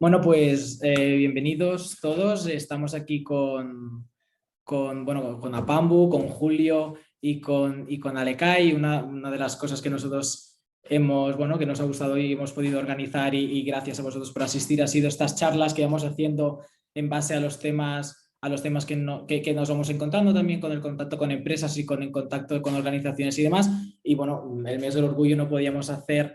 Bueno, pues bienvenidos todos. Estamos aquí con Apambu, con Julio y con Alekai. Una de las cosas que nosotros que nos ha gustado y hemos podido organizar y gracias a vosotros por asistir ha sido estas charlas que vamos haciendo en base a los temas que nos vamos encontrando también con el contacto con empresas y con el contacto con organizaciones y demás. Y bueno, el mes del orgullo no podíamos hacer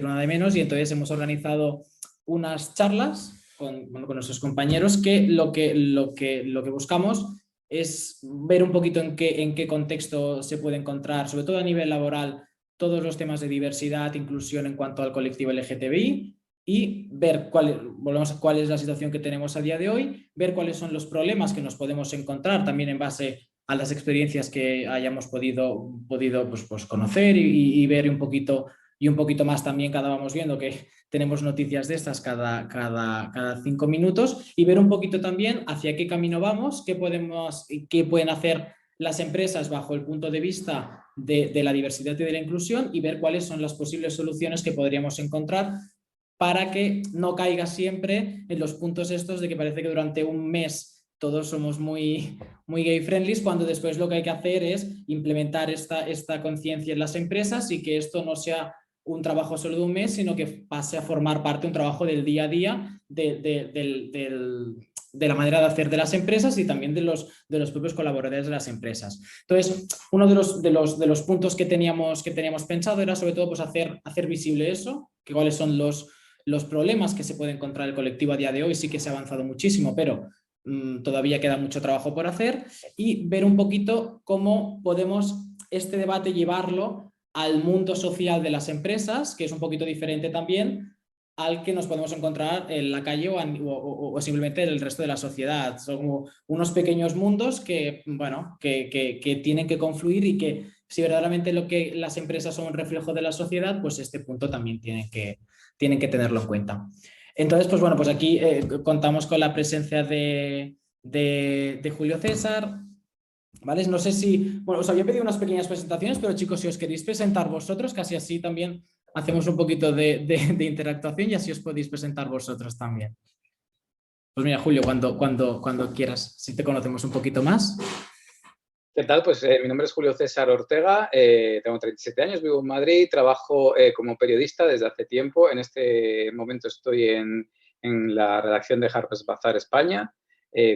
una de menos y entonces hemos organizado unas charlas con nuestros compañeros que lo que buscamos es ver un poquito en qué contexto se puede encontrar, sobre todo a nivel laboral, todos los temas de diversidad, inclusión en cuanto al colectivo LGTBI y ver cuál es la situación que tenemos a día de hoy, ver cuáles son los problemas que nos podemos encontrar también en base a las experiencias que hayamos podido pues conocer y ver un poquito más también cada vamos viendo que tenemos noticias de estas cada 5 minutos y ver un poquito también hacia qué camino vamos, qué pueden hacer las empresas bajo el punto de vista de la diversidad y de la inclusión y ver cuáles son las posibles soluciones que podríamos encontrar para que no caiga siempre en los puntos estos de que parece que durante un mes todos somos muy gay friendly, cuando después lo que hay que hacer es implementar esta conciencia en las empresas y que esto no sea un trabajo solo de un mes, sino que pase a formar parte de un trabajo del día a día de la manera de hacer de las empresas y también de los propios colaboradores de las empresas. Entonces, uno de los puntos que teníamos pensado era sobre todo pues, hacer visible eso, que cuáles son los problemas que se puede encontrar el colectivo a día de hoy. Sí que se ha avanzado muchísimo, pero todavía queda mucho trabajo por hacer y ver un poquito cómo podemos este debate llevarlo al mundo social de las empresas, que es un poquito diferente también al que nos podemos encontrar en la calle o simplemente en el resto de la sociedad. Son como unos pequeños mundos que tienen que confluir y que si verdaderamente lo que las empresas son un reflejo de la sociedad, pues este punto también tienen que tenerlo en cuenta. Entonces, pues bueno, pues aquí contamos con la presencia de Julio César, ¿vale? No sé si, bueno, os había pedido unas pequeñas presentaciones, pero chicos, si os queréis presentar vosotros, casi así también hacemos un poquito de interactuación y así os podéis presentar vosotros también. Pues mira, Julio, cuando quieras, si te conocemos un poquito más. ¿Qué tal? Pues mi nombre es Julio César Ortega, tengo 37 años, vivo en Madrid, trabajo como periodista desde hace tiempo. En este momento estoy en la redacción de Harper's Bazaar España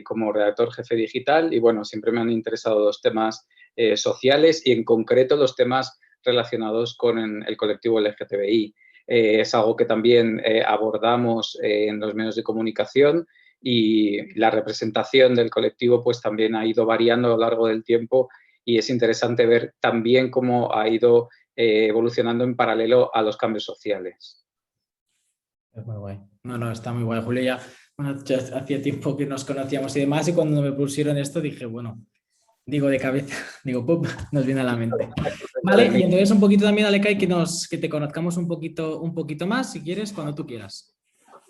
como redactor jefe digital y bueno, siempre me han interesado los temas sociales y en concreto los temas relacionados con el colectivo LGTBI. Es algo que también abordamos en los medios de comunicación y la representación del colectivo pues también ha ido variando a lo largo del tiempo y es interesante ver también cómo ha ido evolucionando en paralelo a los cambios sociales. Es muy guay. No, está muy guay, Julio. Ya hacía tiempo que nos conocíamos y demás y cuando me pusieron esto dije, bueno, digo de cabeza, digo, ¡pum!, nos viene a la mente. Vale, y entonces un poquito también, Alekai, que te conozcamos un poquito más, si quieres, cuando tú quieras.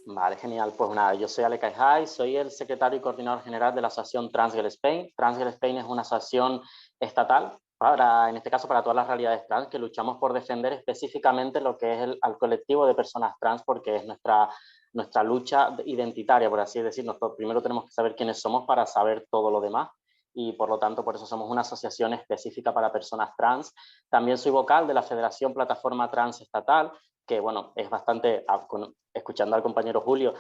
Vale, genial. Pues nada, yo soy Alekai Hay, soy el secretario y coordinador general de la asociación Transgirl Spain. Transgirl Spain es una asociación estatal, en este caso para todas las realidades trans, que luchamos por defender específicamente lo que es al colectivo de personas trans, porque es nuestra lucha identitaria, por así decirlo. Primero tenemos que saber quiénes somos para saber todo lo demás y por lo tanto por eso somos una asociación específica para personas trans. También soy vocal de la Federación Plataforma Trans Estatal, que bueno, es bastante, escuchando al compañero Julio,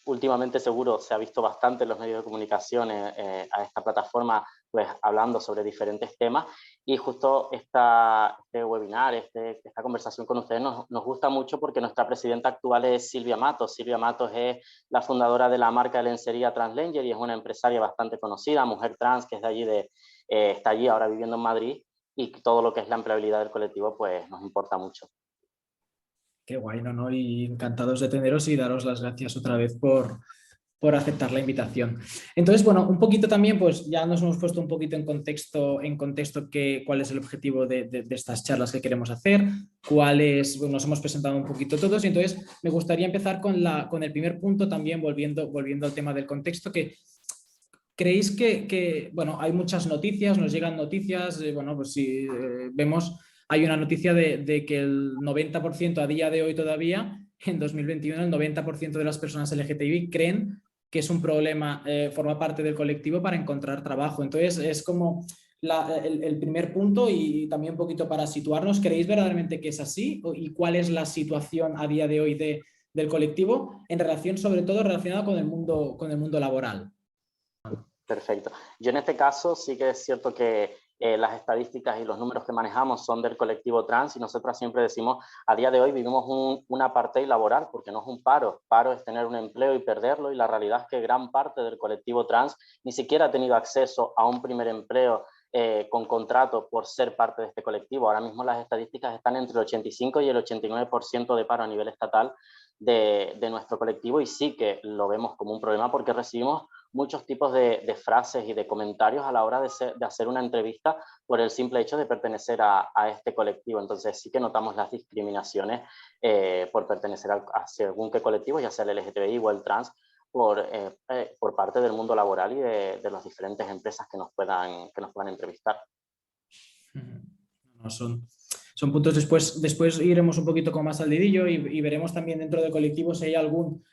últimamente seguro se ha visto bastante en los medios de comunicación a esta plataforma pues hablando sobre diferentes temas y justo este webinar, esta conversación con ustedes nos gusta mucho porque nuestra presidenta actual es Silvia Matos. Silvia Matos es la fundadora de la marca de lencería Translenger y es una empresaria bastante conocida, mujer trans que es de allí, está allí ahora viviendo en Madrid y todo lo que es la empleabilidad del colectivo pues nos importa mucho. Qué guay, ¿no? Y encantados de teneros y daros las gracias otra vez por aceptar la invitación. Entonces, bueno, un poquito también, pues ya nos hemos puesto un poquito en contexto cuál es el objetivo de estas charlas que queremos hacer, nos hemos presentado un poquito todos y entonces me gustaría empezar con el primer punto también, volviendo al tema del contexto, que creéis que bueno, hay muchas noticias, nos llegan noticias, bueno, pues si vemos, hay una noticia de que el 90% a día de hoy todavía en 2021 el 90% de las personas LGTBI creen que es un problema, forma parte del colectivo para encontrar trabajo. Entonces es como el primer punto, y también un poquito para situarnos, ¿creéis verdaderamente que es así? ¿Y cuál es la situación a día de hoy del colectivo en relación, sobre todo relacionada con el mundo laboral? Perfecto. Yo en este caso sí que es cierto que las estadísticas y los números que manejamos son del colectivo trans, y nosotros siempre decimos, a día de hoy vivimos un apartheid laboral, porque no es un paro. Paro es tener un empleo y perderlo, y la realidad es que gran parte del colectivo trans ni siquiera ha tenido acceso a un primer empleo con contrato por ser parte de este colectivo. Ahora mismo las estadísticas están entre el 85 y el 89% de paro a nivel estatal de nuestro colectivo, y sí que lo vemos como un problema porque recibimos muchos tipos de frases y de comentarios a la hora de hacer una entrevista por el simple hecho de pertenecer a este colectivo. Entonces sí que notamos las discriminaciones por pertenecer a según qué colectivo, ya sea el LGTBI o el trans, por parte del mundo laboral y de las diferentes empresas que nos puedan entrevistar. No, son puntos. Después iremos un poquito como más al dedillo y veremos también dentro del colectivo si hay algún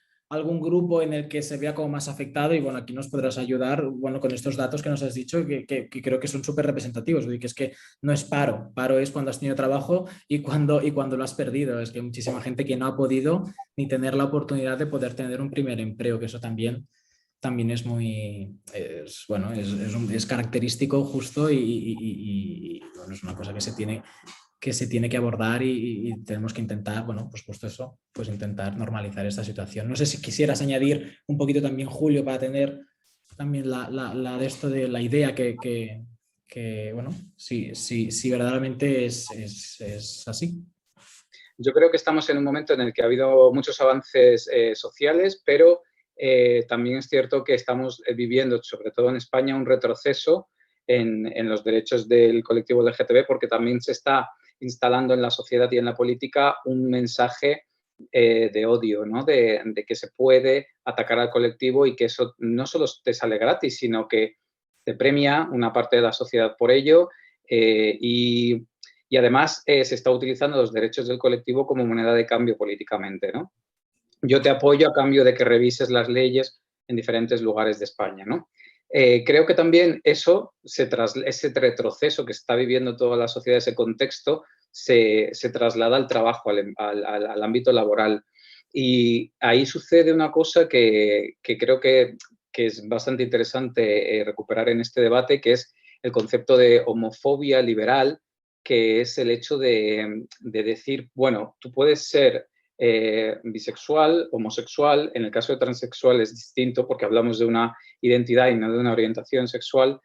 grupo en el que se vea como más afectado, y bueno, aquí nos podrás ayudar, bueno, con estos datos que nos has dicho, que creo que son súper representativos. Que es que no es paro es cuando has tenido trabajo y cuando lo has perdido. Es que hay muchísima gente que no ha podido ni tener la oportunidad de poder tener un primer empleo, que eso también es muy, es característico justo, y bueno, es una cosa que se tiene que abordar, y tenemos que intentar, bueno, pues justo eso, pues intentar normalizar esta situación. No sé si quisieras añadir un poquito también, Julio, para tener también de esto de la idea que bueno, si verdaderamente es así. Yo creo que estamos en un momento en el que ha habido muchos avances sociales, pero también es cierto que estamos viviendo, sobre todo en España, un retroceso en los derechos del colectivo LGTB, porque también se está instalando en la sociedad y en la política un mensaje de odio, ¿no? De que se puede atacar al colectivo, y que eso no solo te sale gratis, sino que te premia una parte de la sociedad por ello, y además se está utilizando los derechos del colectivo como moneda de cambio políticamente, ¿no? Yo te apoyo a cambio de que revises las leyes en diferentes lugares de España, ¿no? Creo que también ese retroceso que está viviendo toda la sociedad, ese contexto, se traslada al trabajo, al ámbito laboral. Y ahí sucede una cosa que creo que es bastante interesante recuperar en este debate, que es el concepto de homofobia liberal, que es el hecho de decir, bueno, tú puedes ser bisexual, homosexual. En el caso de transexual es distinto porque hablamos de una identidad y no de una orientación sexual,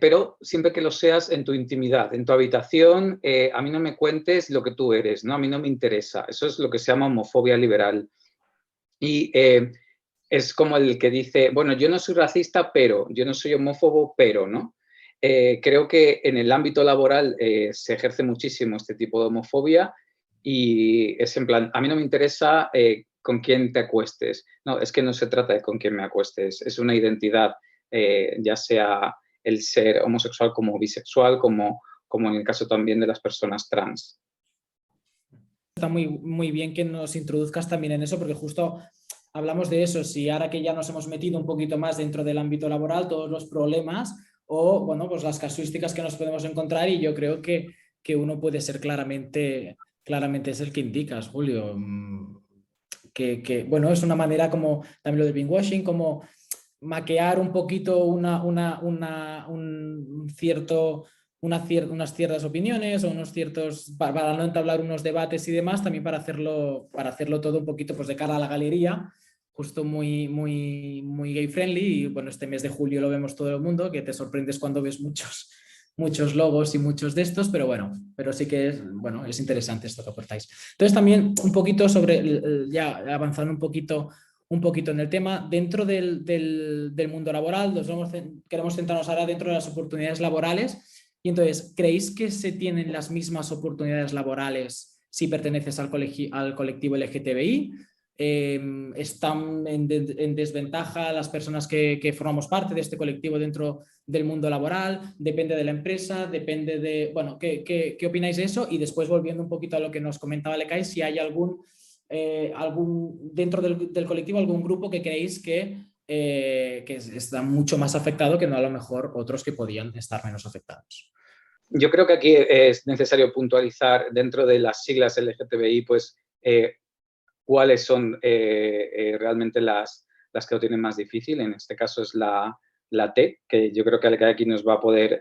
pero siempre que lo seas en tu intimidad, en tu habitación, a mí no me cuentes lo que tú eres, ¿no? A mí no me interesa. Eso es lo que se llama homofobia liberal. Y es como el que dice, bueno, yo no soy racista, pero, yo no soy homófobo, pero, ¿no? Creo que en el ámbito laboral se ejerce muchísimo este tipo de homofobia, y es en plan, a mí no me interesa con quién te acuestes. No, es que no se trata de con quién me acuestes, es una identidad, ya sea el ser homosexual como bisexual, como en el caso también de las personas trans. Está muy, muy bien que nos introduzcas también en eso, porque justo hablamos de eso, si ahora que ya nos hemos metido un poquito más dentro del ámbito laboral, todos los problemas o, bueno, pues las casuísticas que nos podemos encontrar, y yo creo que uno puede ser claramente es el que indicas, Julio, que bueno, es una manera como también lo del binwashing, como maquear un poquito unas ciertas opiniones o unos ciertos, para no entablar unos debates y demás, también para hacerlo todo un poquito pues de cara a la galería, justo muy, muy, muy gay friendly. Y bueno, este mes de julio lo vemos todo el mundo, que te sorprendes cuando ves muchos logos y muchos de estos, pero bueno, sí que es interesante esto que aportáis. Entonces también un poquito sobre, ya avanzando un poquito en el tema, dentro del mundo laboral, queremos centrarnos ahora dentro de las oportunidades laborales. Y entonces, ¿creéis que se tienen las mismas oportunidades laborales si perteneces al colectivo LGTBI? están en desventaja las personas que formamos parte de este colectivo dentro del mundo laboral, depende de la empresa, depende de, bueno, ¿qué opináis de eso? Y después volviendo un poquito a lo que nos comentaba Lekay, si hay algún dentro del colectivo, algún grupo que creéis que está mucho más afectado que no a lo mejor otros que podían estar menos afectados. Yo creo que aquí es necesario puntualizar dentro de las siglas LGTBI, pues, cuáles son realmente las que lo tienen más difícil. En este caso es la T, que yo creo que aquí nos va a poder,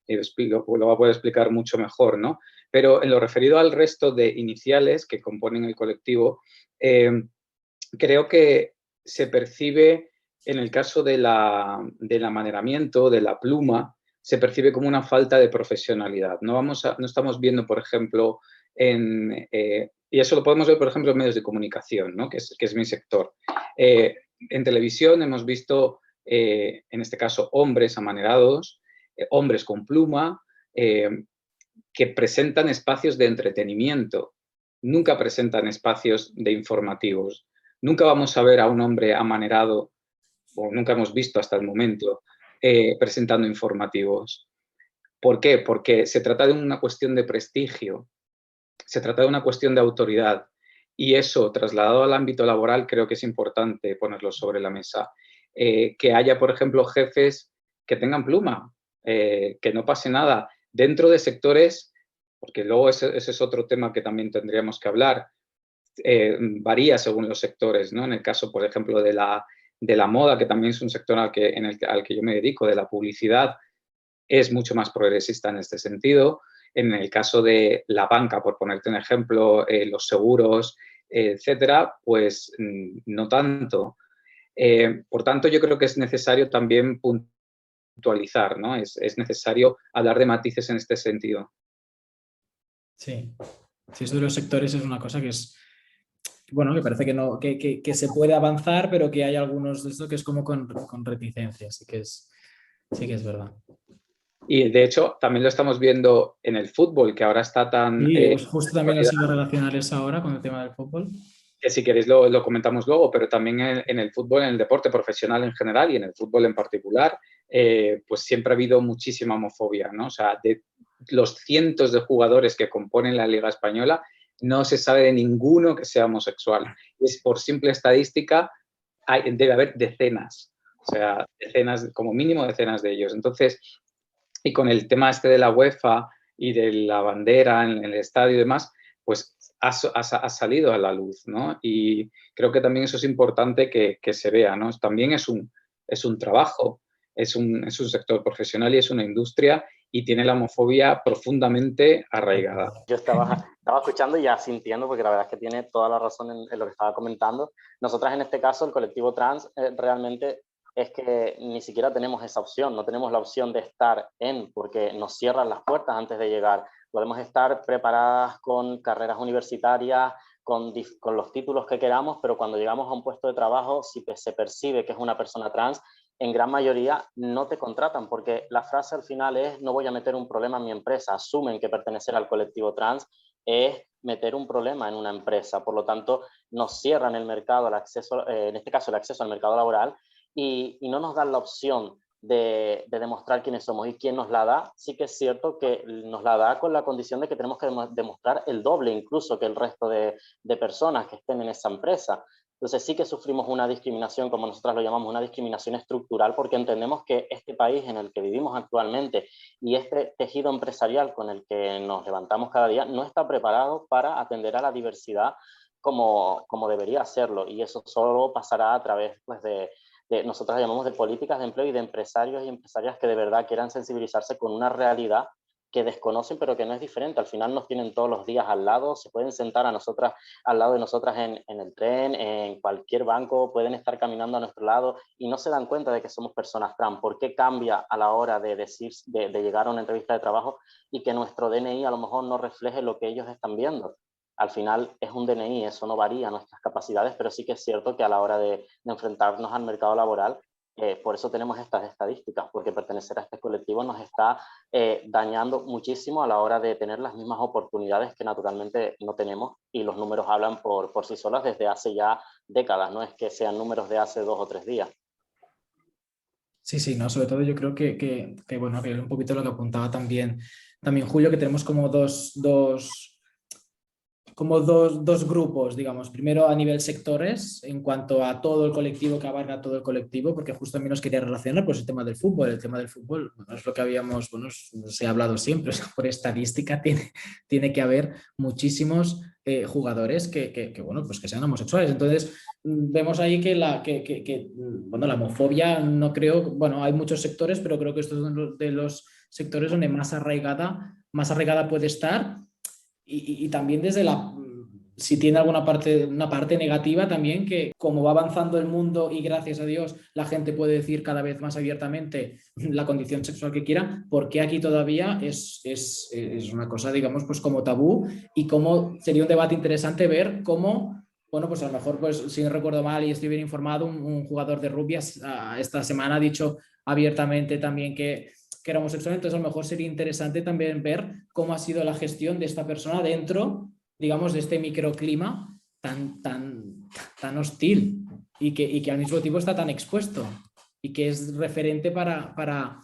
lo va a poder explicar mucho mejor, ¿no? Pero en lo referido al resto de iniciales que componen el colectivo, creo que se percibe, en el caso del amaneramiento, de la pluma, se percibe como una falta de profesionalidad. No estamos viendo, por ejemplo, y eso lo podemos ver, por ejemplo, en medios de comunicación, ¿no? que es mi sector. En televisión hemos visto, en este caso, hombres amanerados, hombres con pluma, que presentan espacios de entretenimiento, nunca presentan espacios de informativos. Nunca vamos a ver a un hombre amanerado, o nunca hemos visto hasta el momento, presentando informativos. ¿Por qué? Porque se trata de una cuestión de prestigio, se trata de una cuestión de autoridad, y eso, trasladado al ámbito laboral, creo que es importante ponerlo sobre la mesa. Que haya, por ejemplo, jefes que tengan pluma, que no pase nada, dentro de sectores, porque luego ese es otro tema que también tendríamos que hablar, varía según los sectores, ¿no? En el caso, por ejemplo, de la moda, que también es un sector al que yo me dedico, de la publicidad, es mucho más progresista en este sentido. En el caso de la banca, por ponerte un ejemplo, los seguros, etcétera, pues no tanto. Por tanto, yo creo que es necesario también puntualizar, ¿no? Es necesario hablar de matices en este sentido. Sí, eso de los sectores es una cosa que es, bueno, que parece que no, que se puede avanzar, pero que hay algunos de esto que es como con reticencia, sí que es verdad. Y de hecho, también lo estamos viendo en el fútbol, que ahora está tan... Sí, pues justo también os iba a relacionar eso ahora con el tema del fútbol. Que si queréis lo comentamos luego, pero también en el fútbol, en el deporte profesional en general y en el fútbol en particular, pues siempre ha habido muchísima homofobia, ¿no? O sea, de los cientos de jugadores que componen la Liga Española, no se sabe de ninguno que sea homosexual. Es por simple estadística, debe haber decenas, o sea, decenas, como mínimo decenas de ellos. Entonces, y con el tema este de la UEFA y de la bandera en el estadio y demás, pues ha salido a la luz, ¿no? Y creo que también eso es importante que se vea, ¿no? También es un trabajo, es un sector profesional y es una industria y tiene la homofobia profundamente arraigada. Yo estaba escuchando y asintiendo, porque la verdad es que tiene toda la razón en lo que estaba comentando. Nosotras, en este caso, el colectivo trans, realmente es que ni siquiera tenemos esa opción, no tenemos la opción de estar porque nos cierran las puertas antes de llegar. Podemos estar preparadas con carreras universitarias, con los títulos que queramos, pero cuando llegamos a un puesto de trabajo, si se percibe que es una persona trans, en gran mayoría no te contratan, porque la frase al final es: no voy a meter un problema en mi empresa. Asumen que pertenecer al colectivo trans es meter un problema en una empresa. Por lo tanto, nos cierran el mercado, el acceso, en este caso el acceso al mercado laboral, y no nos dan la opción de demostrar quiénes somos. Y quién nos la da, sí que es cierto que nos la da con la condición de que tenemos que demostrar el doble incluso que el resto de personas que estén en esa empresa. Entonces sí que sufrimos una discriminación, como nosotros lo llamamos, una discriminación estructural, porque entendemos que este país en el que vivimos actualmente y este tejido empresarial con el que nos levantamos cada día no está preparado para atender a la diversidad como debería hacerlo. Y eso solo pasará a través, pues, nosotros llamamos de políticas de empleo y de empresarios y empresarias que de verdad quieran sensibilizarse con una realidad que desconocen, pero que no es diferente. Al final nos tienen todos los días al lado, se pueden sentar al lado de nosotras en el tren, en cualquier banco, pueden estar caminando a nuestro lado y no se dan cuenta de que somos personas trans. ¿Por qué cambia a la hora de llegar a una entrevista de trabajo y que nuestro DNI a lo mejor no refleje lo que ellos están viendo? Al final es un DNI, eso no varía nuestras capacidades, pero sí que es cierto que a la hora de enfrentarnos al mercado laboral Por eso tenemos estas estadísticas, porque pertenecer a este colectivo nos está dañando muchísimo a la hora de tener las mismas oportunidades que naturalmente no tenemos, y los números hablan por sí solas desde hace ya décadas, no es que sean números de hace 2 o 3 días. Sí, sí, no, sobre todo yo creo bueno, que un poquito lo que apuntaba también Julio, que tenemos como dos grupos, digamos. Primero a nivel sectores, en cuanto a todo el colectivo, que abarca todo el colectivo, porque justo también nos quería relacionar pues el tema del fútbol. El tema del fútbol, bueno, es lo que habíamos, bueno, se ha hablado siempre, o sea, por estadística tiene que haber muchísimos jugadores bueno, pues que sean homosexuales. Entonces, vemos ahí que bueno, la homofobia no creo, bueno, hay muchos sectores, pero creo que esto es uno de los sectores donde más arraigada puede estar. Y también desde si tiene una parte negativa también, que como va avanzando el mundo y gracias a Dios la gente puede decir cada vez más abiertamente la condición sexual que quiera, porque aquí todavía es una cosa, digamos, pues como tabú, y cómo sería un debate interesante ver cómo, bueno, pues a lo mejor, pues si no recuerdo mal y estoy bien informado, un jugador de rugby esta semana ha dicho abiertamente también que era homosexual. Entonces a lo mejor sería interesante también ver cómo ha sido la gestión de esta persona dentro, digamos, de este microclima tan hostil, y que al mismo tiempo está tan expuesto y que es referente para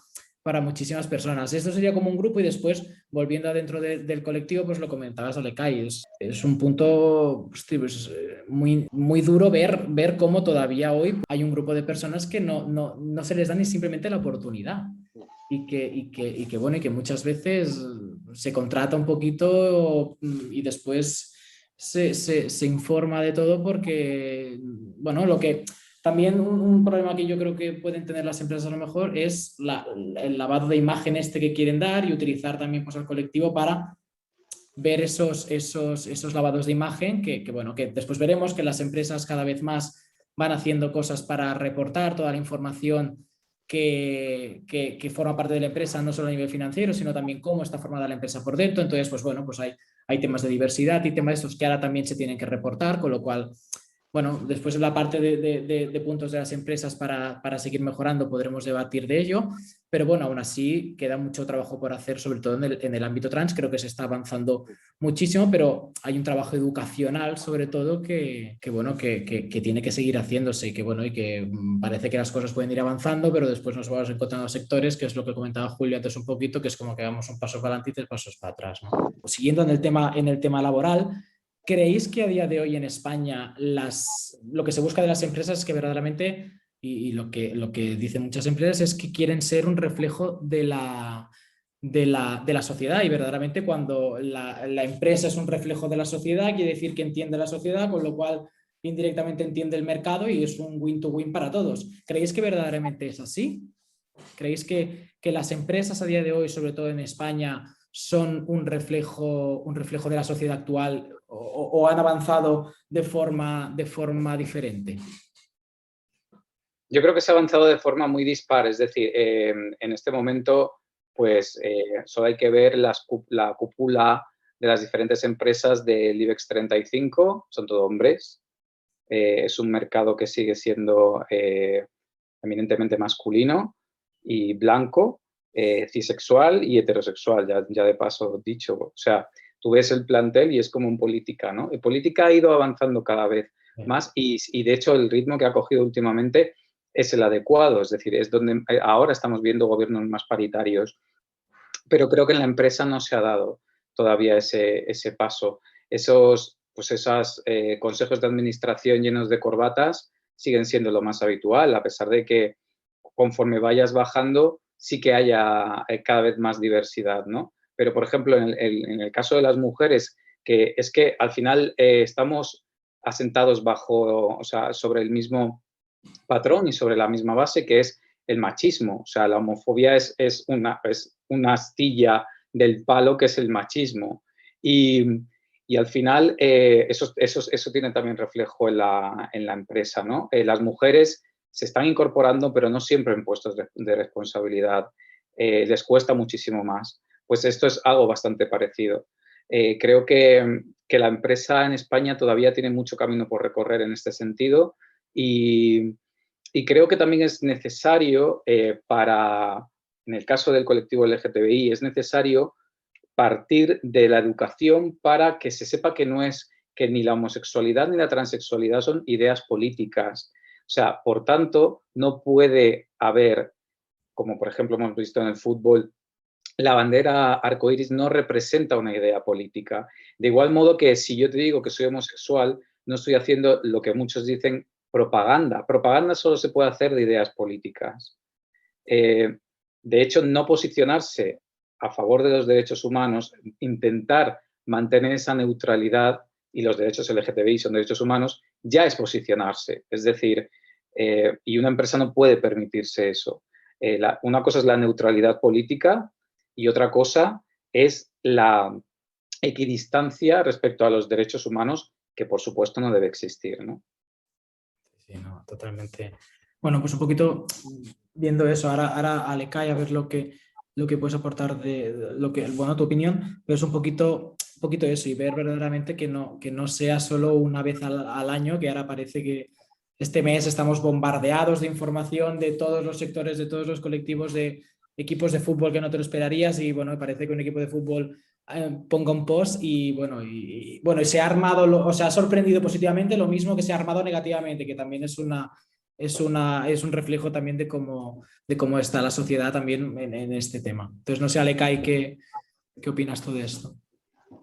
muchísimas personas. Esto sería como un grupo, y después, volviendo adentro del colectivo, pues lo comentabas, Alecay, es un punto, hostia, pues, muy, muy duro ver cómo todavía hoy hay un grupo de personas que no se les da ni simplemente la oportunidad. Bueno, y que muchas veces se contrata un poquito y después se informa de todo, porque, bueno, lo que también un problema que yo creo que pueden tener las empresas a lo mejor es el lavado de imagen que quieren dar, y utilizar también pues al colectivo para ver esos lavados de imagen bueno, que después veremos que las empresas cada vez más van haciendo cosas para reportar toda la información que forma parte de la empresa, no solo a nivel financiero, sino también cómo está formada la empresa por dentro. Entonces, pues bueno, pues hay temas de diversidad y temas estos que ahora también se tienen que reportar, con lo cual, bueno, después en la parte de puntos de las empresas para seguir mejorando podremos debatir de ello, pero bueno, aún así queda mucho trabajo por hacer, sobre todo en el ámbito trans. Creo que se está avanzando muchísimo, pero hay un trabajo educacional sobre todo bueno, que tiene que seguir haciéndose, y que bueno, y que parece que las cosas pueden ir avanzando, pero después nos vamos encontrando sectores, que es lo que comentaba Julio antes un poquito, que es como que damos un paso para adelante y 3 pasos para atrás, ¿no? Siguiendo en el tema laboral, ¿creéis que a día de hoy en España lo que se busca de las empresas es que verdaderamente, y lo que dicen muchas empresas, es que quieren ser un reflejo de la sociedad, y verdaderamente cuando la empresa es un reflejo de la sociedad, quiere decir que entiende la sociedad, con lo cual indirectamente entiende el mercado, y es un win-to-win para todos? ¿Creéis que verdaderamente es así? ¿Creéis que las empresas a día de hoy, sobre todo en España, son un reflejo de la sociedad actual, o han avanzado de forma diferente? Yo creo que se ha avanzado de forma muy dispar, es decir, en este momento, pues solo hay que ver la cúpula de las diferentes empresas del IBEX 35, son todos hombres. Es un mercado que sigue siendo eminentemente masculino y blanco, cisexual y heterosexual, ya de paso dicho. O sea, tú ves el plantel y es como en política, ¿no? En política ha ido avanzando cada vez más, y de hecho el ritmo que ha cogido últimamente es el adecuado, es decir, es donde ahora estamos viendo gobiernos más paritarios, pero creo que en la empresa no se ha dado todavía ese paso. Esos consejos de administración llenos de corbatas siguen siendo lo más habitual, a pesar de que conforme vayas bajando sí que haya cada vez más diversidad, ¿no? Pero, por ejemplo, en el caso de las mujeres, que es que al final estamos asentados sobre el mismo patrón y sobre la misma base, que es el machismo. O sea, la homofobia es una astilla del palo, que es el machismo. Y al final eso tiene también reflejo en la empresa, ¿no? Las mujeres se están incorporando, pero no siempre en puestos de responsabilidad. Les cuesta muchísimo más. Pues esto es algo bastante parecido. Creo que la empresa en España todavía tiene mucho camino por recorrer en este sentido, y Y creo que también es necesario en el caso del colectivo LGTBI, es necesario partir de la educación para que se sepa que no es que ni la homosexualidad ni la transexualidad son ideas políticas. O sea, por tanto, no puede haber, como por ejemplo hemos visto en el fútbol, la bandera arcoíris no representa una idea política. De igual modo que si yo te digo que soy homosexual, no estoy haciendo lo que muchos dicen propaganda. Propaganda solo se puede hacer de ideas políticas. De hecho, no posicionarse a favor de los derechos humanos, intentar mantener esa neutralidad, y los derechos LGTBI son derechos humanos, ya es posicionarse. Es decir, y una empresa no puede permitirse eso. Una cosa es la neutralidad política y otra cosa es la equidistancia respecto a los derechos humanos, que por supuesto no debe existir, ¿no? Sí, no, totalmente. Bueno, pues un poquito viendo eso, ahora Alecay, a ver lo que puedes aportar de lo que, bueno, tu opinión, pero es un poquito eso, y ver verdaderamente que no sea solo una vez al año, que ahora parece que este mes estamos bombardeados de información de todos los sectores, de todos los colectivos, de equipos de fútbol que no te lo esperarías, y bueno, parece que un equipo de fútbol ponga un post y bueno, y se ha armado, o sea, ha sorprendido positivamente lo mismo que se ha armado negativamente, que también es un reflejo también de cómo está la sociedad también en este tema. Entonces, no sé, Alecay, ¿qué opinas tú de esto?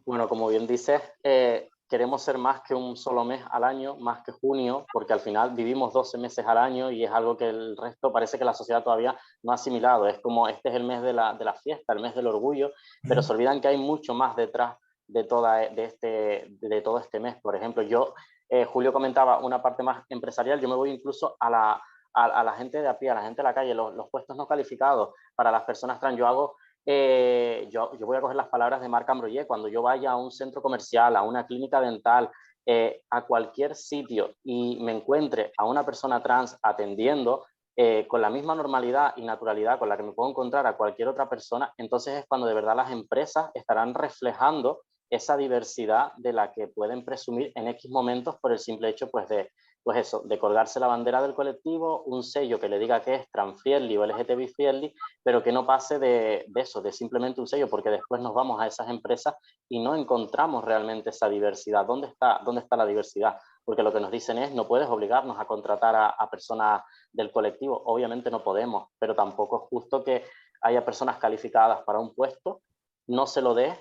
Bueno, como bien dices, queremos ser más que un solo mes al año, más que junio, porque al final vivimos 12 meses al año y es algo que el resto parece que la sociedad todavía no ha asimilado. Es como este es el mes de la fiesta, el mes del orgullo, pero se olvidan que hay mucho más detrás de todo este mes. Por ejemplo, Julio comentaba una parte más empresarial, yo me voy incluso a la gente de a pie, a la gente de la calle, los puestos no calificados para las personas trans. Yo voy a coger las palabras de Marc Ambroyer. Cuando yo vaya a un centro comercial, a una clínica dental, a cualquier sitio y me encuentre a una persona trans atendiendo con la misma normalidad y naturalidad con la que me puedo encontrar a cualquier otra persona, entonces es cuando de verdad las empresas estarán reflejando esa diversidad de la que pueden presumir en X momentos por el simple hecho de colgarse la bandera del colectivo, un sello que le diga que es trans-friendly o LGTB-friendly, pero que no pase de eso, de simplemente un sello, porque después nos vamos a esas empresas y no encontramos realmente esa diversidad. ¿Dónde está la diversidad? Porque lo que nos dicen es, no puedes obligarnos a contratar a personas del colectivo. Obviamente no podemos, pero tampoco es justo que haya personas calificadas para un puesto, no se lo dé,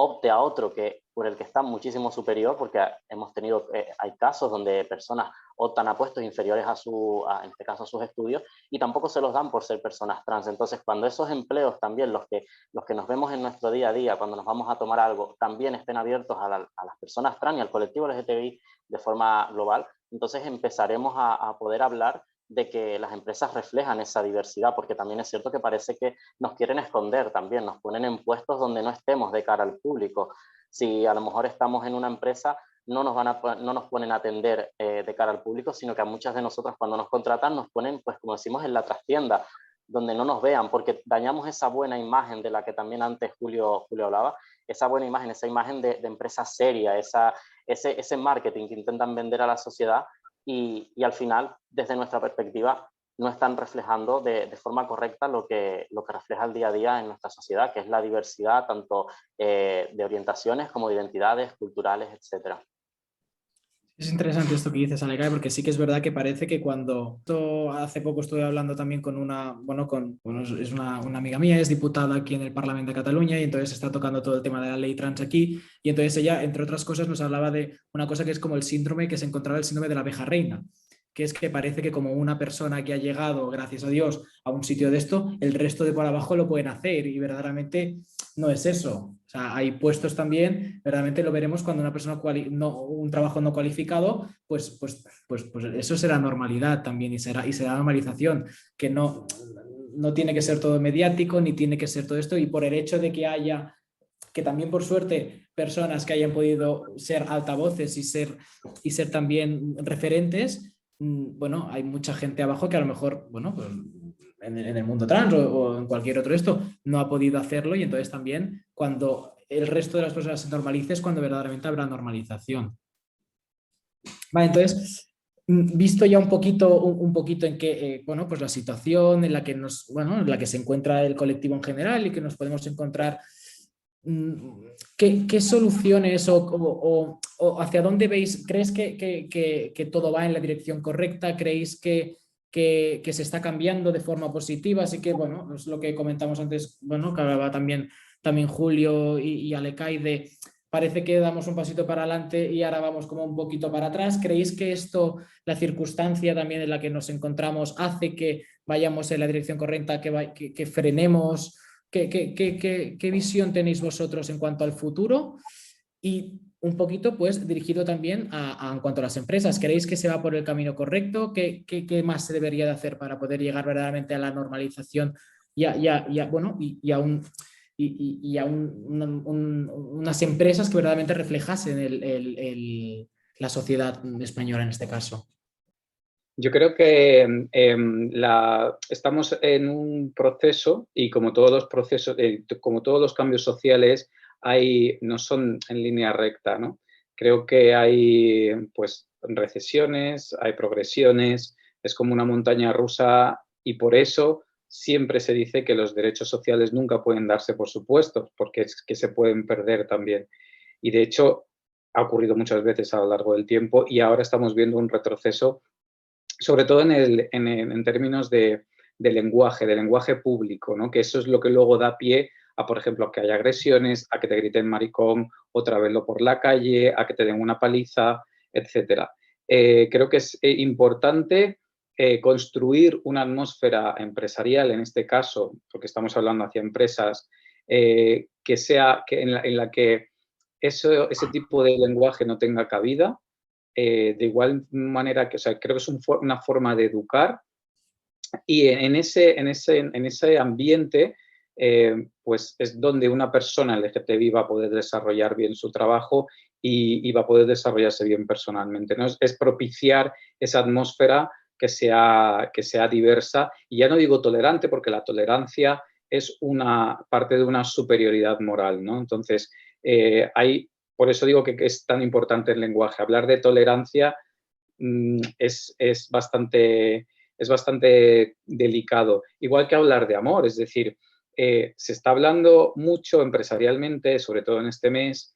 opte a otro por el que está muchísimo superior, porque hay casos donde personas optan a puestos inferiores en este caso a sus estudios, y tampoco se los dan por ser personas trans. Entonces, cuando esos empleos también, los que nos vemos en nuestro día a día, cuando nos vamos a tomar algo, también estén abiertos a las personas trans y al colectivo LGTBI de forma global, entonces empezaremos a poder hablar de que las empresas reflejan esa diversidad, porque también es cierto que parece que nos quieren esconder también, nos ponen en puestos donde no estemos de cara al público. Si a lo mejor estamos en una empresa, no nos ponen a atender de cara al público, sino que a muchas de nosotras cuando nos contratan nos ponen, pues como decimos, en la trastienda, donde no nos vean, porque dañamos esa buena imagen de la que también antes Julio hablaba, esa buena imagen, esa imagen de empresa seria, ese marketing que intentan vender a la sociedad, y al final, desde nuestra perspectiva, no están reflejando de forma correcta lo que refleja el día a día en nuestra sociedad, que es la diversidad tanto de orientaciones como de identidades culturales, etc. Es interesante esto que dices, Alecay, porque sí que es verdad que parece que hace poco estuve hablando también con es una amiga mía, es diputada aquí en el Parlamento de Cataluña, y entonces está tocando todo el tema de la ley trans aquí, y entonces ella, entre otras cosas, nos hablaba de una cosa que es como que se encontraba el síndrome de la abeja reina, que es que parece que como una persona que ha llegado, gracias a Dios, a un sitio de esto, el resto de por abajo lo pueden hacer, y verdaderamente no es eso. O sea, hay puestos también, verdaderamente lo veremos cuando una persona, un trabajo no cualificado, pues eso será normalidad también, y será normalización, que no tiene que ser todo mediático, ni tiene que ser todo esto, y por el hecho de que también por suerte personas que hayan podido ser altavoces y ser también referentes, bueno, hay mucha gente abajo que a lo mejor, bueno, pues en el mundo trans o en cualquier otro no ha podido hacerlo, y entonces también cuando el resto de las personas se normalice es cuando verdaderamente habrá normalización. Vale, entonces, visto ya un poquito en qué, bueno, pues la situación en la que en la que se encuentra el colectivo en general y que nos podemos encontrar, ¿qué soluciones o hacia dónde veis? ¿Crees que todo va en la dirección correcta? ¿Creéis que se está cambiando de forma positiva? Así que, bueno, es lo que comentamos antes, bueno, que hablaba también Julio y Alecay de parece que damos un pasito para adelante y ahora vamos como un poquito para atrás. ¿Creéis que esto, la circunstancia también en la que nos encontramos, hace que vayamos en la dirección correcta, que frenemos? ¿Qué visión tenéis vosotros en cuanto al futuro? Y un poquito, pues, dirigido también en cuanto a las empresas. ¿Creéis que se va por el camino correcto? ¿Qué más se debería de hacer para poder llegar verdaderamente a la normalización y a unas empresas que verdaderamente reflejasen la sociedad española en este caso? Yo creo que estamos en un proceso y como todos los procesos, como todos los cambios sociales, no son en línea recta, ¿no? Creo que hay pues recesiones, hay progresiones, es como una montaña rusa y por eso siempre se dice que los derechos sociales nunca pueden darse por supuestos, porque es que se pueden perder también. Y de hecho ha ocurrido muchas veces a lo largo del tiempo y ahora estamos viendo un retroceso sobre todo en términos de lenguaje público, ¿no? Que eso es lo que luego da pie a, por ejemplo, a que haya agresiones, a que te griten maricón otra vez por la calle, a que te den una paliza, etcétera. Creo que es importante construir una atmósfera empresarial, en este caso, porque estamos hablando hacia empresas, en la que ese tipo de lenguaje no tenga cabida. De igual manera que, o sea, creo que es una forma de educar y en ese ambiente, pues es donde una persona LGTBI va a poder desarrollar bien su trabajo y va a poder desarrollarse bien personalmente, ¿no? Es propiciar esa atmósfera que sea diversa y ya no digo tolerante porque la tolerancia es una parte de una superioridad moral, ¿no? Entonces, por eso digo que es tan importante el lenguaje. Hablar de tolerancia es bastante delicado. Igual que hablar de amor, es decir, se está hablando mucho empresarialmente, sobre todo en este mes,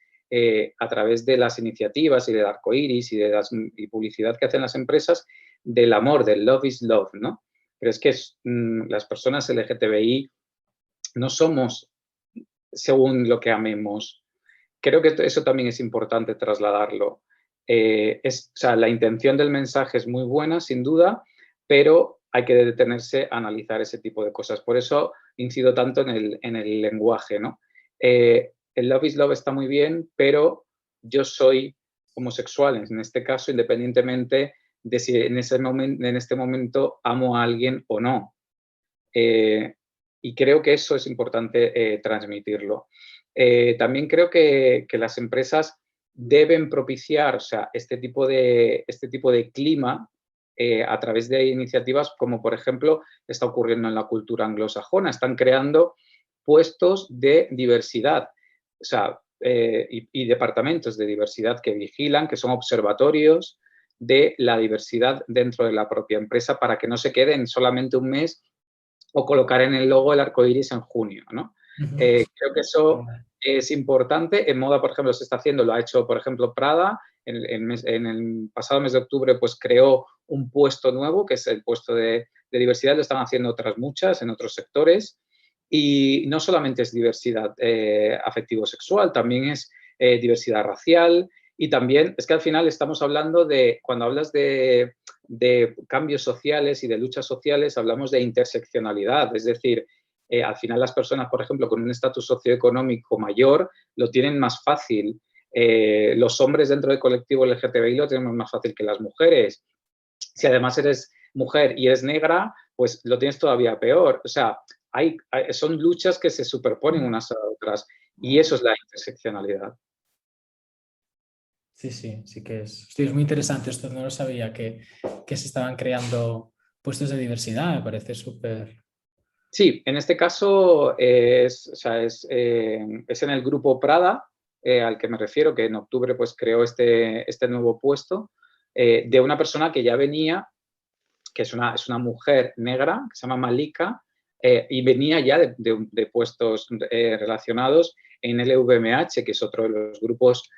a través de las iniciativas y del arcoíris y publicidad que hacen las empresas, del amor, del love is love, ¿no? Pero es que las personas LGTBI no somos según lo que amemos. Creo que eso también es importante trasladarlo. O sea, la intención del mensaje es muy buena, sin duda, pero hay que detenerse a analizar ese tipo de cosas. Por eso incido tanto en el lenguaje, ¿no? El love is love está muy bien, pero yo soy homosexual, en este caso, independientemente de si en este momento amo a alguien o no. Y creo que eso es importante transmitirlo. También creo que las empresas deben propiciar, o sea, este tipo de clima a través de iniciativas como, por ejemplo, está ocurriendo en la cultura anglosajona. Están creando puestos de diversidad, o sea, y departamentos de diversidad que vigilan, que son observatorios de la diversidad dentro de la propia empresa para que no se queden solamente un mes o colocar en el logo el arco iris en junio, ¿no? Creo que eso es importante. En moda, por ejemplo, se está haciendo, lo ha hecho, por ejemplo, Prada. En el pasado mes de octubre, pues creó un puesto nuevo, que es el puesto de diversidad. Lo están haciendo otras muchas en otros sectores. Y no solamente es diversidad afectivo-sexual, también es diversidad racial. Y también es que al final estamos hablando de, cuando hablas de cambios sociales y de luchas sociales, hablamos de interseccionalidad, es decir, al final las personas, por ejemplo, con un estatus socioeconómico mayor, lo tienen más fácil. Los hombres dentro del colectivo LGTBI lo tienen más fácil que las mujeres. Si además eres mujer y eres negra, pues lo tienes todavía peor. O sea, son luchas que se superponen unas a otras y eso es la interseccionalidad. Sí que es. Hostia, es muy interesante esto, no lo sabía, que se estaban creando puestos de diversidad, me parece súper. Sí, en este caso es en el grupo Prada, al que me refiero, que en octubre pues creó este nuevo puesto. de una persona que ya venía, que es una mujer negra, que se llama Malika, y venía ya de puestos relacionados en el LVMH, que es otro de los grupos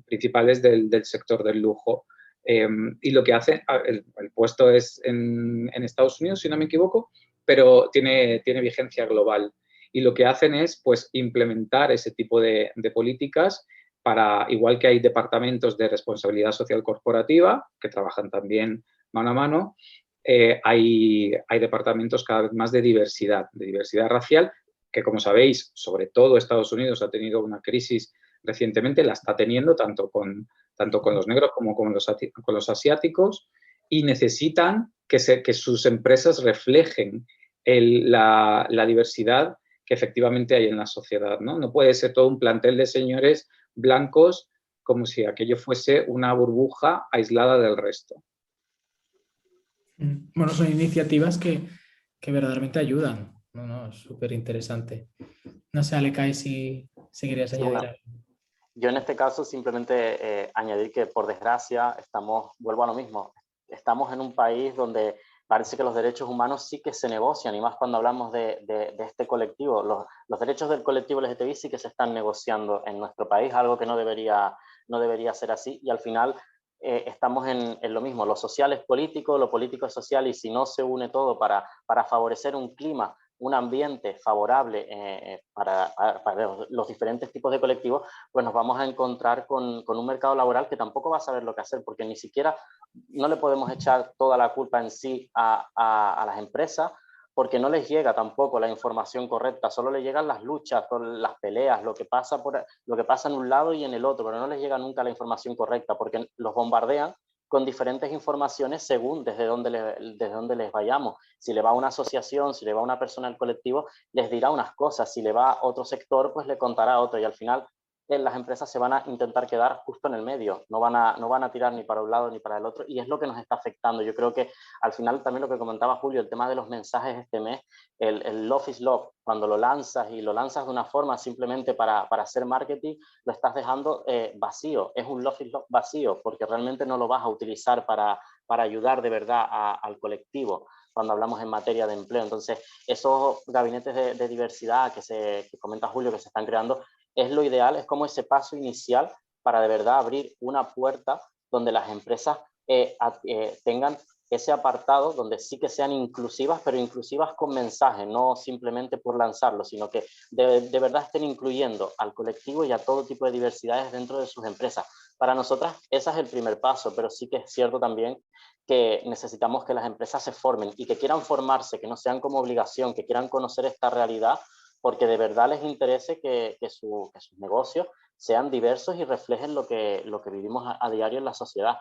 principales del sector del lujo. Y lo que hace, el puesto es en Estados Unidos, si no me equivoco, pero tiene vigencia global. Y lo que hacen es, pues, implementar ese tipo de políticas para, igual que hay departamentos de responsabilidad social corporativa, que trabajan también mano a mano, hay departamentos cada vez más de diversidad racial, que, como sabéis, sobre todo Estados Unidos ha tenido una crisis recientemente, la está teniendo tanto con los negros como con los asiáticos, y necesitan que sus empresas reflejen la diversidad que efectivamente hay en la sociedad, ¿no? No puede ser todo un plantel de señores blancos como si aquello fuese una burbuja aislada del resto. Bueno, son iniciativas que verdaderamente ayudan. No, es súper interesante. No sé, Alekai, si querías añadir algo. Yo en este caso simplemente añadir que, por desgracia, vuelvo a lo mismo, estamos en un país donde parece que los derechos humanos sí que se negocian, y más cuando hablamos de este colectivo. Los derechos del colectivo LGTBI sí que se están negociando en nuestro país, algo que no debería ser así, y al final estamos en lo mismo, lo social es político, lo político es social, y si no se une todo para favorecer un clima, un ambiente favorable para los diferentes tipos de colectivos, pues nos vamos a encontrar con un mercado laboral que tampoco va a saber lo que hacer, porque ni siquiera, no le podemos echar toda la culpa en sí a las empresas, porque no les llega tampoco la información correcta, solo les llegan las luchas, las peleas, lo que pasa en un lado y en el otro, pero no les llega nunca la información correcta, porque los bombardean con diferentes informaciones según desde dónde les vayamos. Si le va a una asociación, si le va a una persona del colectivo, les dirá unas cosas, si le va a otro sector, pues le contará otro, y al final las empresas se van a intentar quedar justo en el medio, no van a tirar ni para un lado ni para el otro, y es lo que nos está afectando. Yo creo que al final también lo que comentaba Julio, el tema de los mensajes este mes, el love is love, cuando lo lanzas y lo lanzas de una forma simplemente para hacer marketing, lo estás dejando vacío, es un love is love vacío, porque realmente no lo vas a utilizar para ayudar de verdad al colectivo cuando hablamos en materia de empleo. Entonces, esos gabinetes de diversidad que comenta Julio, que se están creando, es lo ideal, es como ese paso inicial para de verdad abrir una puerta donde las empresas tengan ese apartado donde sí que sean inclusivas, pero inclusivas con mensaje, no simplemente por lanzarlo, sino que de verdad estén incluyendo al colectivo y a todo tipo de diversidades dentro de sus empresas. Para nosotras ese es el primer paso, pero sí que es cierto también que necesitamos que las empresas se formen y que quieran formarse, que no sean como obligación, que quieran conocer esta realidad, porque de verdad les interese que sus negocios sean diversos y reflejen lo que vivimos a diario en la sociedad.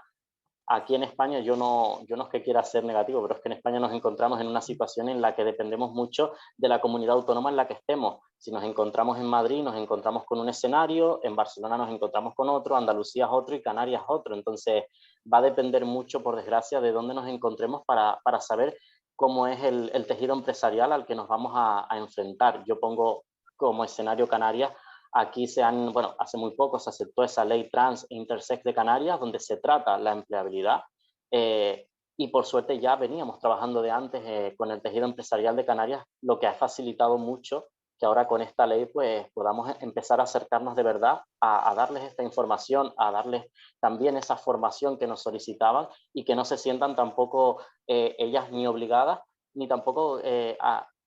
Aquí en España, yo no es que quiera ser negativo, pero es que en España nos encontramos en una situación en la que dependemos mucho de la comunidad autónoma en la que estemos. Si nos encontramos en Madrid, nos encontramos con un escenario, en Barcelona nos encontramos con otro, Andalucía es otro y Canarias otro. Entonces va a depender mucho, por desgracia, de dónde nos encontremos para saber cómo es el tejido empresarial al que nos vamos a enfrentar. Yo pongo como escenario Canarias. Aquí hace muy poco se aceptó esa ley trans e intersex de Canarias, donde se trata la empleabilidad, y por suerte ya veníamos trabajando de antes con el tejido empresarial de Canarias, lo que ha facilitado mucho que ahora con esta ley pues podamos empezar a acercarnos de verdad a darles esta información, a darles también esa formación que nos solicitaban, y que no se sientan tampoco ellas ni obligadas ni tampoco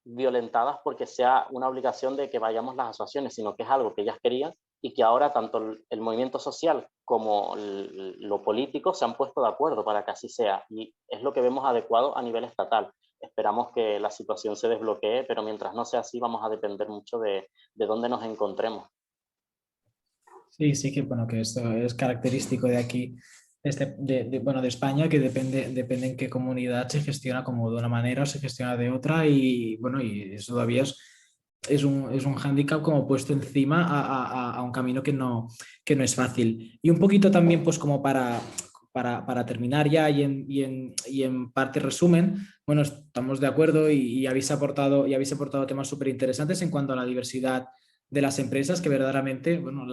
violentadas porque sea una obligación de que vayamos las asociaciones, sino que es algo que ellas querían, y que ahora tanto el movimiento social como lo político se han puesto de acuerdo para que así sea, y es lo que vemos adecuado a nivel estatal. Esperamos que la situación se desbloquee, pero mientras no sea así vamos a depender mucho de dónde nos encontremos. Sí, que bueno, que esto es característico de aquí, de España, que depende en qué comunidad se gestiona como de una manera o se gestiona de otra, y bueno, y eso todavía es un hándicap como puesto encima a un camino que no es fácil. Y un poquito también, pues como para terminar ya y en parte resumen, bueno, estamos de acuerdo y habéis aportado temas súper interesantes en cuanto a la diversidad de las empresas, que verdaderamente, bueno,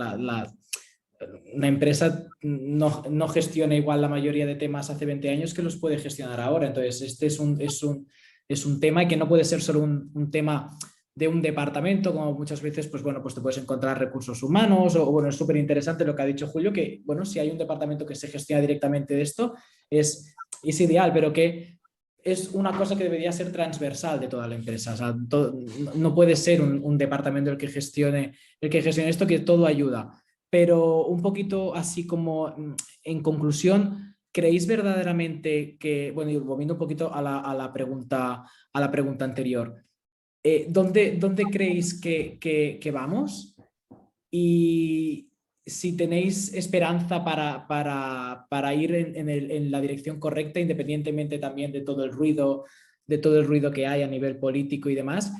una empresa no gestiona igual la mayoría de temas hace 20 años que los puede gestionar ahora. Entonces, este es un tema que no puede ser solo un tema de un departamento, como muchas veces, pues bueno, pues te puedes encontrar recursos humanos o bueno, es súper interesante lo que ha dicho Julio, que bueno, si hay un departamento que se gestiona directamente de esto, es ideal, pero que es una cosa que debería ser transversal de toda la empresa. O sea, no puede ser un departamento el que gestione esto, que todo ayuda. Pero un poquito así como en conclusión, ¿creéis verdaderamente que, bueno, y volviendo un poquito a la pregunta anterior, ¿dónde creéis que vamos? Y si tenéis esperanza para ir en la dirección correcta, independientemente también de todo el ruido que hay a nivel político y demás.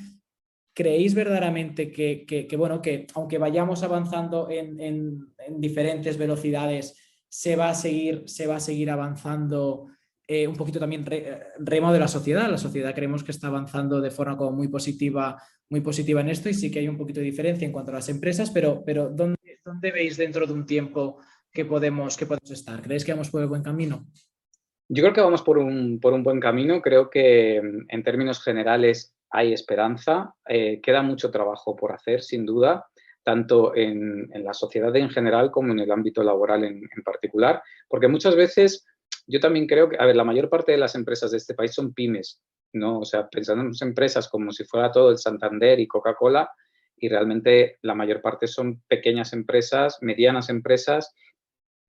¿Creéis verdaderamente bueno, que aunque vayamos avanzando en diferentes velocidades, se va a seguir avanzando un poquito también remo de la sociedad? La sociedad creemos que está avanzando de forma como muy positiva en esto y sí que hay un poquito de diferencia en cuanto a las empresas, pero ¿dónde veis dentro de un tiempo que podemos estar? ¿Creéis que vamos por el buen camino? Yo creo que vamos por un buen camino. Creo que en términos generales hay esperanza. Queda mucho trabajo por hacer, sin duda, tanto en la sociedad en general como en el ámbito laboral en particular. Porque muchas veces yo también creo que, a ver, la mayor parte de las empresas de este país son pymes, ¿no? O sea, pensando en empresas como si fuera todo el Santander y Coca-Cola, y realmente la mayor parte son pequeñas empresas, medianas empresas,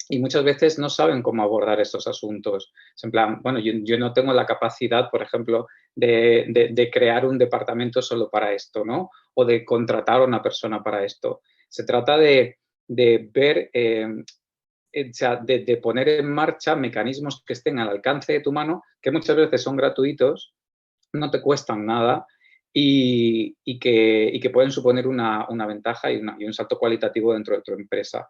y muchas veces no saben cómo abordar estos asuntos. Es en plan, bueno, yo no tengo la capacidad, por ejemplo, de crear un departamento solo para esto, ¿no? O de contratar a una persona para esto. Se trata de ver, o sea, de poner en marcha mecanismos que estén al alcance de tu mano, que muchas veces son gratuitos, no te cuestan nada y que pueden suponer una ventaja y un salto cualitativo dentro de tu empresa.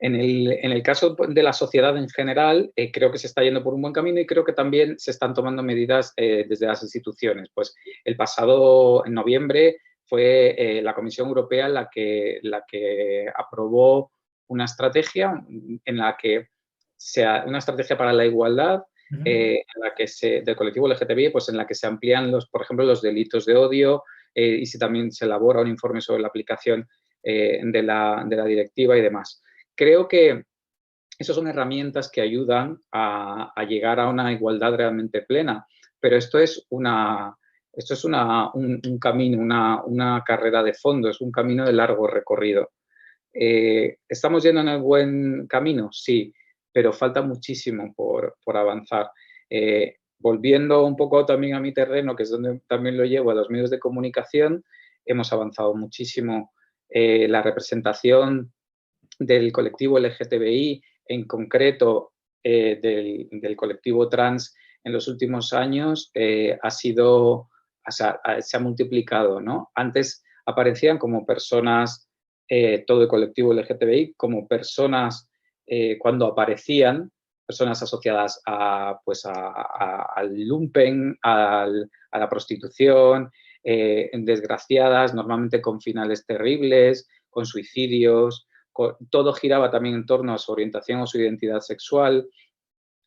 En el caso de la sociedad en general, creo que se está yendo por un buen camino y creo que también se están tomando medidas desde las instituciones. Pues el pasado en noviembre fue la Comisión Europea la que aprobó una estrategia en la que una estrategia para la igualdad en la que del colectivo LGTBI, pues en la que se amplían por ejemplo, los delitos de odio y si también se elabora un informe sobre la aplicación de la directiva y demás. Creo que esas son herramientas que ayudan a llegar a una igualdad realmente plena, pero esto es un camino, una carrera de fondo, es un camino de largo recorrido. ¿Estamos yendo en el buen camino? Sí, pero falta muchísimo por avanzar. Volviendo un poco también a mi terreno, que es donde también lo llevo, a los medios de comunicación, hemos avanzado muchísimo. La representación del colectivo LGTBI, en concreto del colectivo trans en los últimos años, se ha multiplicado, ¿no? Antes aparecían como personas, todo el colectivo LGTBI, como personas, cuando aparecían, personas asociadas al lumpen, a la prostitución, desgraciadas, normalmente con finales terribles, con suicidios. Todo giraba también en torno a su orientación o su identidad sexual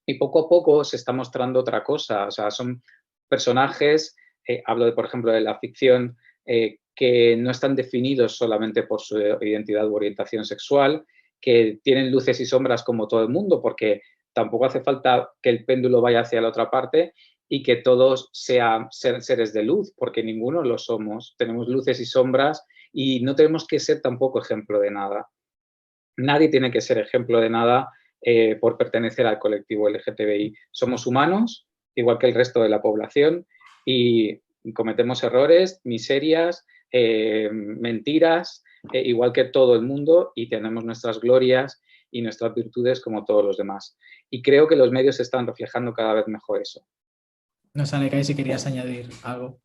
y poco a poco se está mostrando otra cosa. O sea, son personajes, hablo por ejemplo, de la ficción, que no están definidos solamente por su identidad u orientación sexual, que tienen luces y sombras como todo el mundo, porque tampoco hace falta que el péndulo vaya hacia la otra parte y que todos sean seres de luz, porque ninguno lo somos. Tenemos luces y sombras y no tenemos que ser tampoco ejemplo de nada. Nadie tiene que ser ejemplo de nada por pertenecer al colectivo LGTBI. Somos humanos, igual que el resto de la población, y cometemos errores, miserias, mentiras, igual que todo el mundo, y tenemos nuestras glorias y nuestras virtudes como todos los demás. Y creo que los medios están reflejando cada vez mejor eso. No sé, Alekai, si querías añadir algo.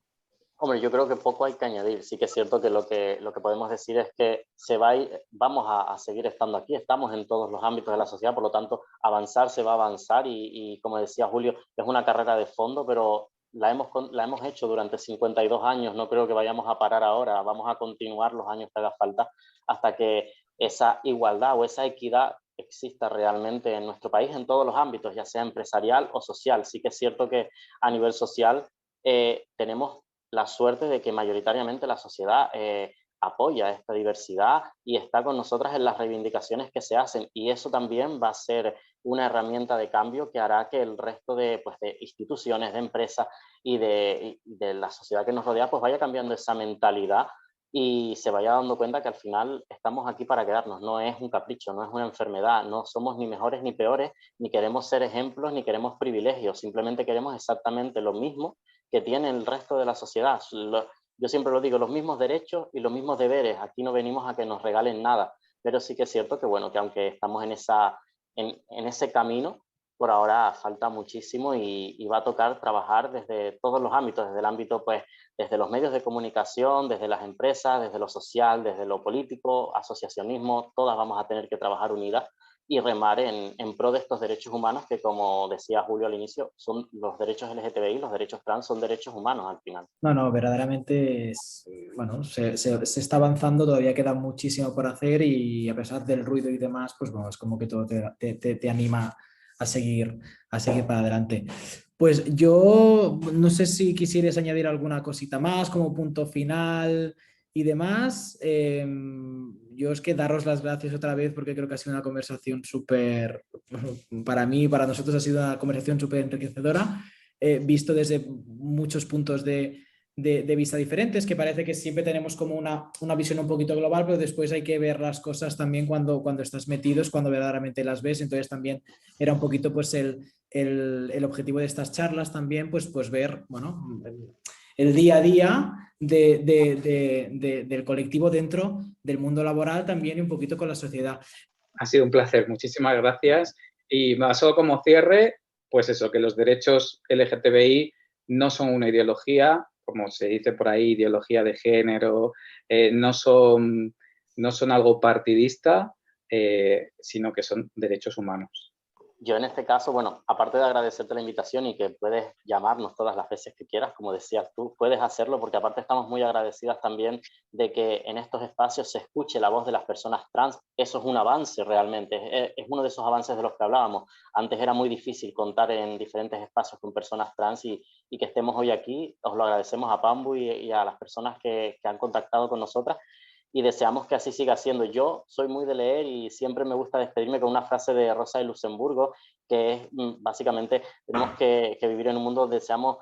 Hombre, yo creo que poco hay que añadir. Sí que es cierto que lo que podemos decir es que vamos a seguir estando aquí, estamos en todos los ámbitos de la sociedad, por lo tanto, avanzar se va a avanzar y como decía Julio, es una carrera de fondo, pero la hemos hecho durante 52 años, no creo que vayamos a parar ahora, vamos a continuar los años que haga falta hasta que esa igualdad o esa equidad exista realmente en nuestro país en todos los ámbitos, ya sea empresarial o social. Sí que es cierto que a nivel social tenemos la suerte de que mayoritariamente la sociedad apoya esta diversidad y está con nosotras en las reivindicaciones que se hacen, y eso también va a ser una herramienta de cambio que hará que el resto de, pues, de instituciones, de empresas y de la sociedad que nos rodea pues vaya cambiando esa mentalidad y se vaya dando cuenta que al final estamos aquí para quedarnos, no es un capricho, no es una enfermedad, no somos ni mejores ni peores, ni queremos ser ejemplos, ni queremos privilegios, simplemente queremos exactamente lo mismo que tiene el resto de la sociedad. Yo siempre lo digo, los mismos derechos y los mismos deberes, aquí no venimos a que nos regalen nada, pero sí que es cierto que, bueno, que aunque estamos en ese camino, por ahora falta muchísimo y va a tocar trabajar desde todos los ámbitos, desde el ámbito, pues, desde los medios de comunicación, desde las empresas, desde lo social, desde lo político, asociacionismo, todas vamos a tener que trabajar unidas y remar en pro de estos derechos humanos que, como decía Julio al inicio, son los derechos LGTBI, los derechos trans son derechos humanos al final. No, verdaderamente bueno, se está avanzando, todavía queda muchísimo por hacer y a pesar del ruido y demás, pues bueno, es como que todo te anima a seguir para adelante. Pues yo no sé si quisieras añadir alguna cosita más como punto final y demás. Yo es que daros las gracias otra vez porque creo que ha sido una conversación súper, para mí, para nosotros ha sido una conversación súper enriquecedora, visto desde muchos puntos de vista diferentes, que parece que siempre tenemos como una visión un poquito global, pero después hay que ver las cosas también cuando estás metidos, cuando verdaderamente las ves. Entonces también era un poquito pues el objetivo de estas charlas también, pues ver, bueno, el día a día del colectivo dentro del mundo laboral también y un poquito con la sociedad. Ha sido un placer, muchísimas gracias. Y más solo como cierre, pues eso, que los derechos LGTBI no son una ideología, como se dice por ahí, ideología de género, no son algo partidista, sino que son derechos humanos. Yo en este caso, bueno, aparte de agradecerte la invitación y que puedes llamarnos todas las veces que quieras, como decías tú, puedes hacerlo porque aparte estamos muy agradecidas también de que en estos espacios se escuche la voz de las personas trans. Eso es un avance realmente, es uno de esos avances de los que hablábamos. Antes era muy difícil contar en diferentes espacios con personas trans y que estemos hoy aquí. Os lo agradecemos a Pambu y a las personas que han contactado con nosotras. Y deseamos que así siga siendo. Yo soy muy de leer y siempre me gusta despedirme con una frase de Rosa de Luxemburgo, que es básicamente, tenemos que vivir en un mundo donde seamos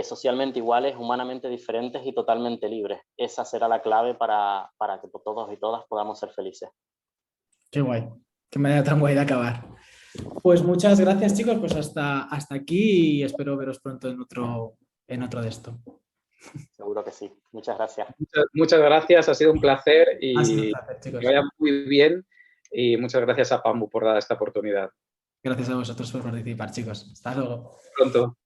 socialmente iguales, humanamente diferentes y totalmente libres. Esa será la clave para que todos y todas podamos ser felices. Qué guay, qué manera tan guay de acabar. Pues muchas gracias, chicos, pues hasta aquí y espero veros pronto en otro de esto. Seguro que sí. Muchas gracias. Muchas gracias, ha sido un placer y ha sido un placer, chicos. Que vaya muy bien y muchas gracias a Pambu por dar esta oportunidad. Gracias a vosotros por participar, chicos. Hasta luego. Pronto.